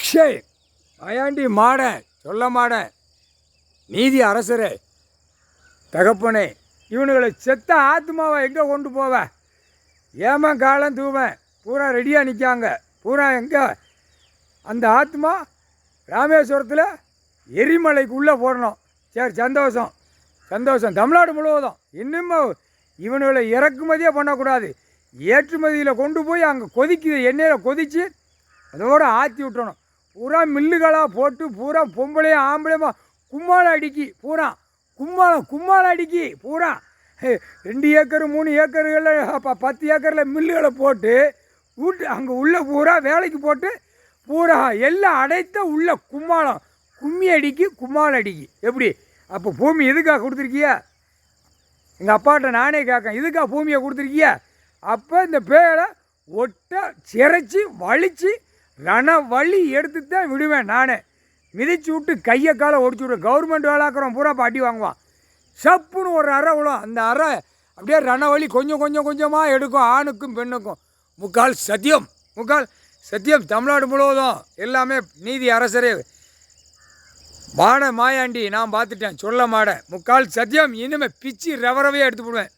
ஷே மாயாண்டி மாடன் சொல்ல மாடன் நீதி அரசரே தகப்பனே, இவனுங்களை செத்த ஆத்மாவை எங்கே கொண்டு போவேன்? ஏமா காலம் தூவேன் பூரா ரெடியாக நிற்காங்க. பூரா எங்கே அந்த ஆத்மா? ராமேஸ்வரத்தில் எரிமலைக்கு உள்ளே போடணும். சரி, சந்தோஷம் சந்தோஷம். தமிழ்நாடு முழுவதும் இன்னும் இவனுகளை இறக்குமதியே பண்ணக்கூடாது. ஏற்றுமதியில் கொண்டு போய் அங்கே கொதிக்குது, எண்ணெயில் கொதித்து அதோடு ஆற்றி விட்டணும். பூரா மில்லுகளாக போட்டு பூரா பொம்பளையும் ஆம்பளையுமா கும்மாளம் அடிக்கி பூரா கும்மாளம் அடிக்கி பூரா 2 ஏக்கர் 3 ஏக்கர்களில் 10 ஏக்கரில் மில்லுகளை போட்டு வீட்டு அங்கே உள்ள பூரா வேலைக்கு போட்டு பூரா எல்லாம் அடைத்த உள்ள கும்மி அடிக்கி கும்மாளம் அடிக்கி. எப்படி அப்போ பூமி எதுக்காக கொடுத்துருக்கிய? எங்கள் அப்பாட்ட நானே கேட்கேன், இதுக்காக பூமியை கொடுத்துருக்கிய? அப்போ இந்த பேரை ஒட்ட சிரைச்சி வலித்து ரண வலி எடுத்து தான் விடுவேன். நானே மிதிச்சு விட்டு கையை காலை ஒடிச்சு விடுவேன். கவர்மெண்ட் வேலாக்கிறோம் பூரா அடி வாங்குவான். சப்புன்னு ஒரு அறை விழும். அந்த அறை அப்படியே ரணவழி கொஞ்சமாக எடுக்கும். ஆணுக்கும் பெண்ணுக்கும். முக்கால் சத்தியம் தமிழ்நாடு முழுவதும் எல்லாமே நீதி அரசரே மாயாண்டி நான் பார்த்துட்டேன், சொல்ல மாட்டேன். முக்கால் சத்தியம். இனிமேல் பிச்சு ரவரவே எடுத்து போடுவேன்.